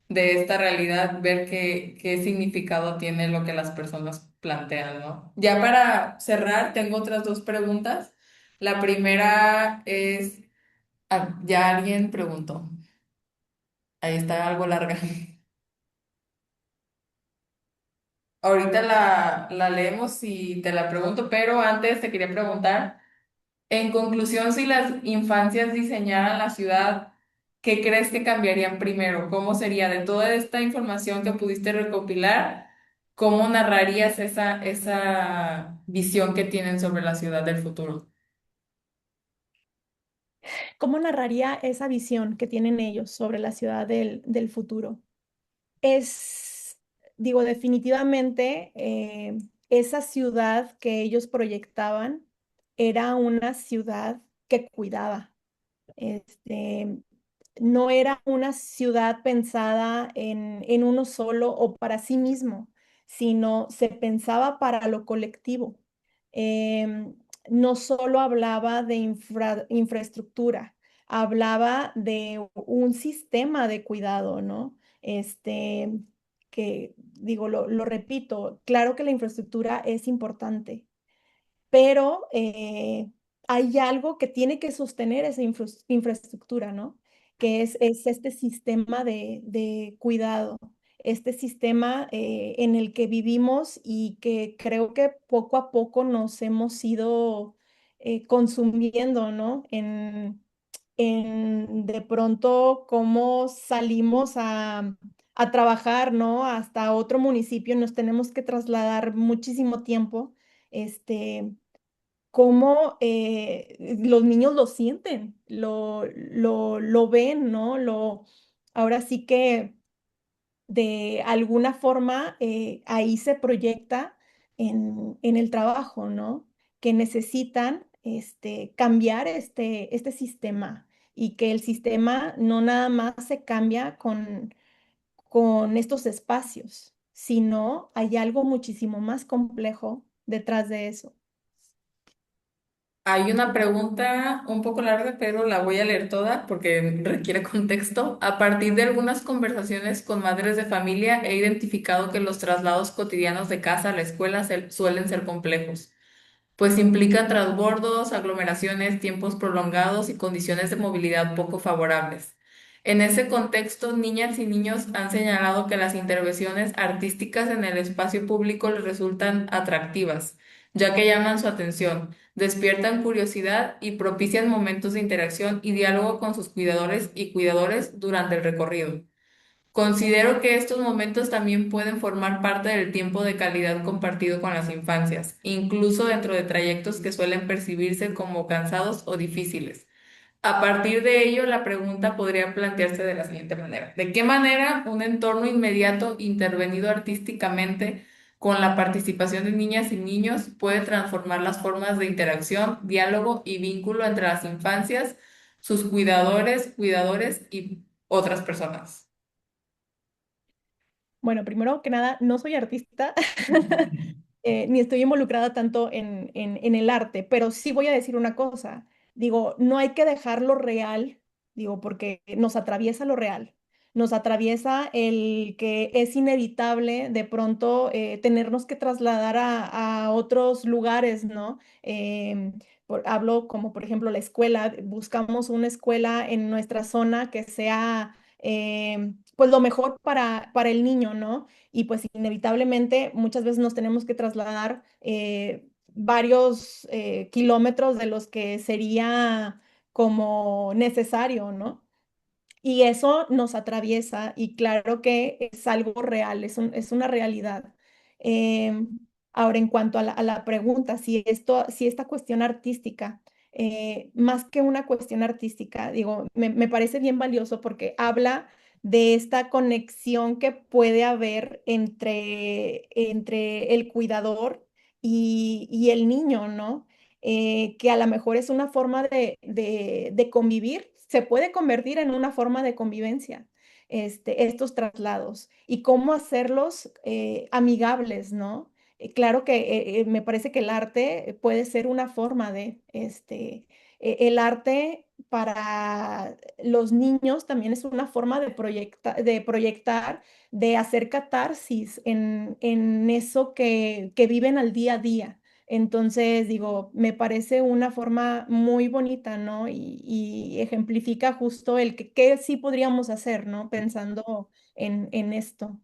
de esta realidad, ver qué significado tiene lo que las personas plantean, ¿no? Ya para cerrar, tengo otras dos preguntas. La primera es, ya alguien preguntó, ahí está algo larga. Ahorita la leemos y te la pregunto, pero antes te quería preguntar. En conclusión, si las infancias diseñaran la ciudad, ¿qué crees que cambiarían primero? ¿Cómo sería de toda esta información que pudiste recopilar? ¿Cómo narrarías esa visión que tienen sobre la ciudad del futuro? ¿Cómo narraría esa visión que tienen ellos sobre la ciudad del futuro? Es, digo, definitivamente esa ciudad que ellos proyectaban era una ciudad que cuidaba. Este, no era una ciudad pensada en uno solo o para sí mismo, sino se pensaba para lo colectivo. Em, no solo hablaba de infraestructura, hablaba de un sistema de cuidado, ¿no? Que digo, lo repito, claro que la infraestructura es importante, pero hay algo que tiene que sostener esa infraestructura, ¿no? Que es este sistema de cuidado, este sistema en el que vivimos y que creo que poco a poco nos hemos ido consumiendo, ¿no? En de pronto cómo salimos a trabajar, ¿no? Hasta otro municipio, nos tenemos que trasladar muchísimo tiempo. Este, Cómo los niños lo sienten, lo ven, ¿no? Ahora sí que de alguna forma ahí se proyecta en el trabajo, ¿no? Que necesitan cambiar este sistema y que el sistema no nada más se cambia con estos espacios, sino hay algo muchísimo más complejo detrás de eso. Hay una pregunta un poco larga, pero la voy a leer toda porque requiere contexto. A partir de algunas conversaciones con madres de familia, he identificado que los traslados cotidianos de casa a la escuela suelen ser complejos, pues implican transbordos, aglomeraciones, tiempos prolongados y condiciones de movilidad poco favorables. En ese contexto, niñas y niños han señalado que las intervenciones artísticas en el espacio público les resultan atractivas, ya que llaman su atención, despiertan curiosidad y propician momentos de interacción y diálogo con sus cuidadores y cuidadores durante el recorrido. Considero que estos momentos también pueden formar parte del tiempo de calidad compartido con las infancias, incluso dentro de trayectos que suelen percibirse como cansados o difíciles. A partir de ello, la pregunta podría plantearse de la siguiente manera. ¿De qué manera un entorno inmediato intervenido artísticamente con la participación de niñas y niños puede transformar las formas de interacción, diálogo y vínculo entre las infancias, sus cuidadores, cuidadores y otras personas? Bueno, primero que nada, no soy artista, ni estoy involucrada tanto en el arte, pero sí voy a decir una cosa. Digo, no hay que dejar lo real, digo, porque nos atraviesa lo real. Nos atraviesa el que es inevitable de pronto tenernos que trasladar a otros lugares, ¿no? Hablo como, por ejemplo, la escuela. Buscamos una escuela en nuestra zona que sea pues lo mejor para el niño, ¿no? Y pues inevitablemente muchas veces nos tenemos que trasladar varios kilómetros de los que sería como necesario, ¿no? Y eso nos atraviesa y claro que es algo real, es una realidad. Ahora, en cuanto a la pregunta, si esta cuestión artística, más que una cuestión artística, digo, me parece bien valioso porque habla de esta conexión que puede haber entre el cuidador y el niño, ¿no? Que a lo mejor es una forma de convivir se puede convertir en una forma de convivencia, estos traslados y cómo hacerlos amigables, ¿no? Claro que me parece que el arte puede ser una forma el arte para los niños también es una forma de proyectar, de hacer catarsis en eso que viven al día a día. Entonces, digo, me parece una forma muy bonita, ¿no? Y ejemplifica justo el que sí podríamos hacer, ¿no? Pensando en esto.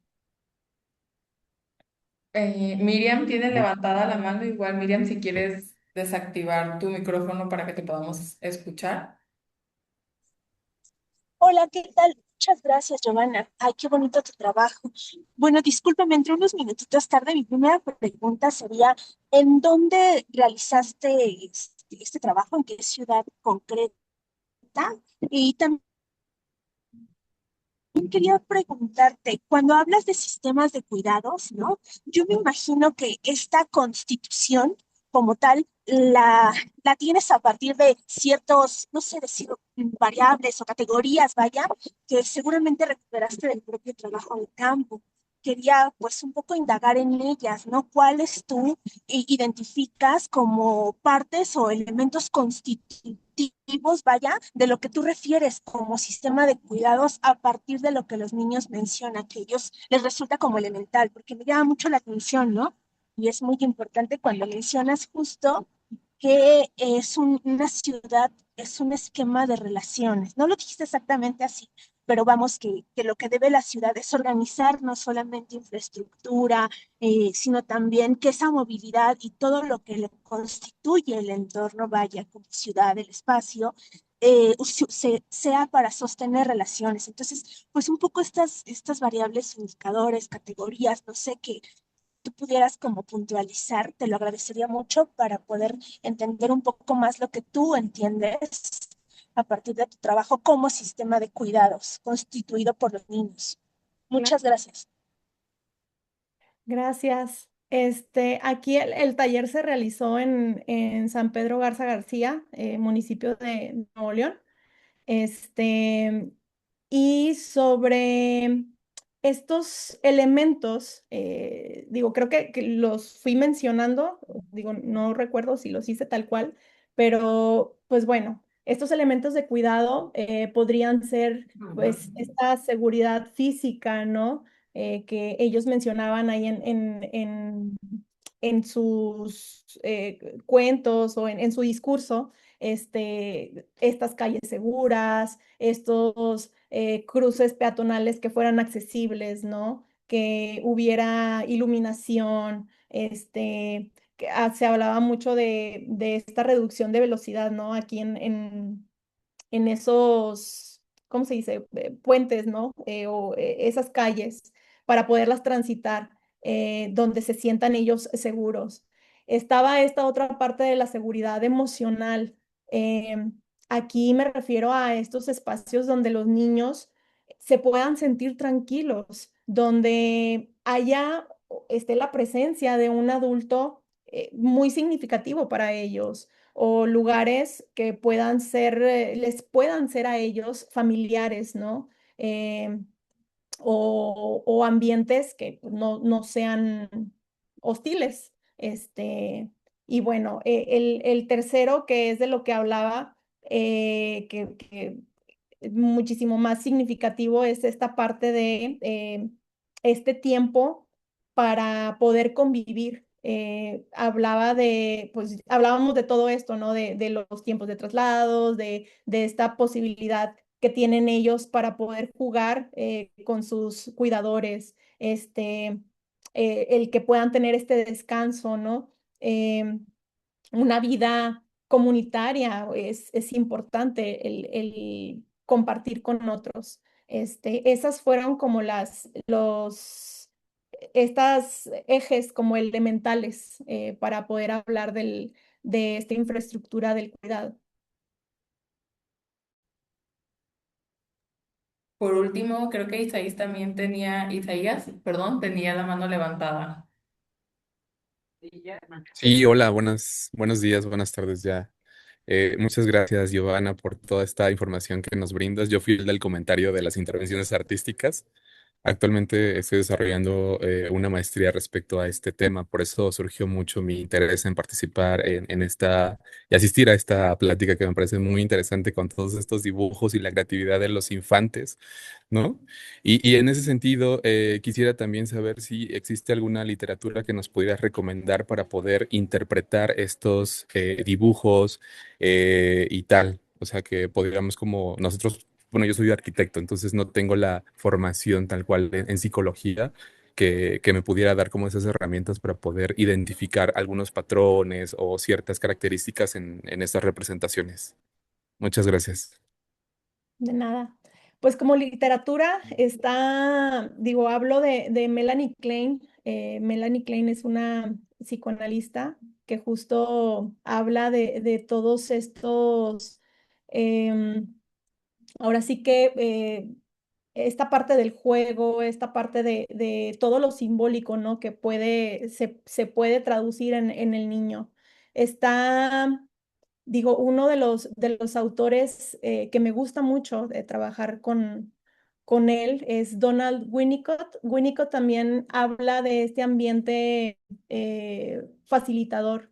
Miriam tiene levantada la mano, igual Miriam, si quieres desactivar tu micrófono para que te podamos escuchar. Hola, ¿qué tal? Muchas gracias, Giovanna. Ay, qué bonito tu trabajo. Bueno, discúlpame, entre unos minutitos tarde. Mi primera pregunta sería, ¿en dónde realizaste este trabajo? ¿En qué ciudad concreta? Y también quería preguntarte, cuando hablas de sistemas de cuidados, ¿no? Yo me imagino que esta constitución como tal la tienes a partir de ciertos, no sé decir, variables o categorías, vaya, que seguramente recuperaste del propio trabajo de campo. Quería pues un poco indagar en ellas, ¿no? ¿Cuáles tú identificas como partes o elementos constitutivos, vaya, de lo que tú refieres como sistema de cuidados a partir de lo que los niños mencionan, que ellos les resulta como elemental, porque me llama mucho la atención, ¿no? Y es muy importante cuando mencionas justo que es una ciudad, es un esquema de relaciones. No lo dijiste exactamente así, pero vamos, que lo que debe la ciudad es organizar no solamente infraestructura, sino también que esa movilidad y todo lo que le constituye el entorno, vaya, como ciudad, el espacio, sea para sostener relaciones. Entonces, pues un poco estas variables, indicadores, categorías, no sé, que tú pudieras como puntualizar, te lo agradecería mucho para poder entender un poco más lo que tú entiendes a partir de tu trabajo como sistema de cuidados constituido por los niños. Claro. Muchas gracias. Gracias. Aquí el taller se realizó en San Pedro Garza García, municipio de Nuevo León. Este, y sobre estos elementos, digo, creo que los fui mencionando, digo, no recuerdo si los hice tal cual, pero pues bueno, estos elementos de cuidado podrían ser pues esta seguridad física, ¿no? Que ellos mencionaban ahí en sus cuentos o en su discurso, estas calles seguras, estos cruces peatonales que fueran accesibles, ¿no? Que hubiera iluminación, se hablaba mucho de esta reducción de velocidad, ¿no? Aquí en esos, ¿cómo se dice? Puentes, ¿no? Esas calles para poderlas transitar, donde se sientan ellos seguros. Estaba esta otra parte de la seguridad emocional. Aquí me refiero a estos espacios donde los niños se puedan sentir tranquilos, donde haya, esté la presencia de un adulto muy significativo para ellos o lugares que puedan ser, les puedan ser a ellos familiares, ¿no? Eh, o ambientes que pues, no sean hostiles. Y bueno, el tercero, que es de lo que hablaba, que muchísimo más significativo, es esta parte de este tiempo para poder convivir. Pues hablábamos de todo esto, ¿no? De los tiempos de traslados, de esta posibilidad que tienen ellos para poder jugar con sus cuidadores, el que puedan tener este descanso, ¿no? Una vida comunitaria es importante, el compartir con otros. Esas fueron como estas ejes como elementales para poder hablar de esta infraestructura del cuidado. Por último, creo que Isaías, perdón, tenía la mano levantada. Sí, hola, buenos días, buenas tardes ya. Muchas gracias, Giovanna, por toda esta información que nos brindas. Yo fui el del comentario de las intervenciones artísticas. Actualmente estoy desarrollando una maestría respecto a este tema, por eso surgió mucho mi interés en participar en esta y asistir a esta plática que me parece muy interesante con todos estos dibujos y la creatividad de los infantes, ¿no? Y en ese sentido, quisiera también saber si existe alguna literatura que nos pudieras recomendar para poder interpretar estos dibujos y tal. O sea, que podríamos como nosotros, bueno, yo soy arquitecto, entonces no tengo la formación tal cual en psicología que me pudiera dar como esas herramientas para poder identificar algunos patrones o ciertas características en estas representaciones. Muchas gracias. De nada. Pues como literatura está, digo, hablo de Melanie Klein. Melanie Klein es una psicoanalista que justo habla de todos estos, em, ahora sí que esta parte del juego, esta parte de todo lo simbólico, ¿no? Que se puede traducir en el niño. Está, digo, uno de los autores que me gusta mucho de trabajar con él es Donald Winnicott. Winnicott también habla de este ambiente facilitador,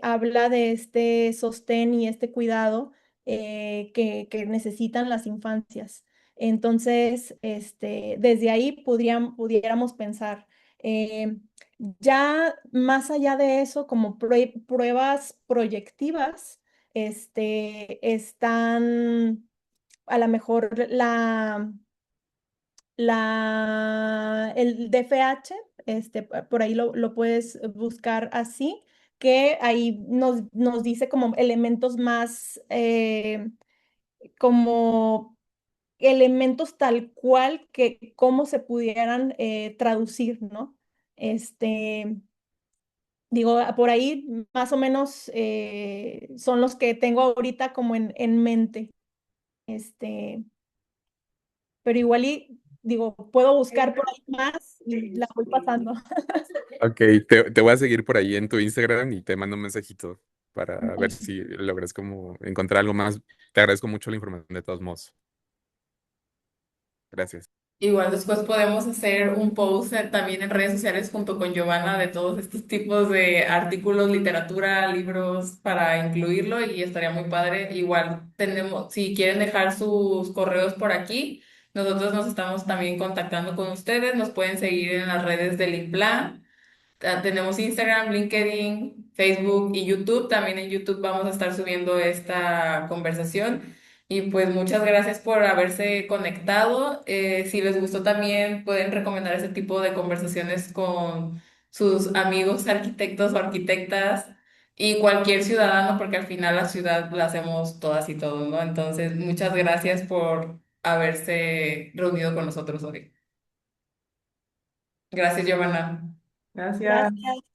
habla de este sostén y este cuidado que necesitan las infancias. Entonces, desde ahí pudiéramos pensar. eh, ya más allá de eso, como pruebas proyectivas, están a lo mejor el DFH, por ahí lo puedes buscar así, que ahí nos dice como elementos más, como elementos tal cual que cómo se pudieran traducir, ¿no? Este, Digo, por ahí más o menos son los que tengo ahorita como en mente. Este, pero igual y digo, puedo buscar por ahí más y la voy pasando. Ok, te voy a seguir por ahí en tu Instagram y te mando un mensajito para ver si logras como encontrar algo más. Te agradezco mucho la información de todos modos. Gracias. Igual después podemos hacer un post también en redes sociales junto con Giovanna de todos estos tipos de artículos, literatura, libros para incluirlo y estaría muy padre. Igual tenemos, si quieren dejar sus correos por aquí, nosotros nos estamos también contactando con ustedes, nos pueden seguir en las redes del INPLAN. Tenemos Instagram, LinkedIn, Facebook y YouTube. También en YouTube vamos a estar subiendo esta conversación. Y pues muchas gracias por haberse conectado. Si les gustó también pueden recomendar este tipo de conversaciones con sus amigos arquitectos o arquitectas y cualquier ciudadano, porque al final la ciudad la hacemos todas y todos, ¿no? Entonces, muchas gracias por haberse reunido con nosotros hoy. Gracias, Giovanna. Gracias. Gracias.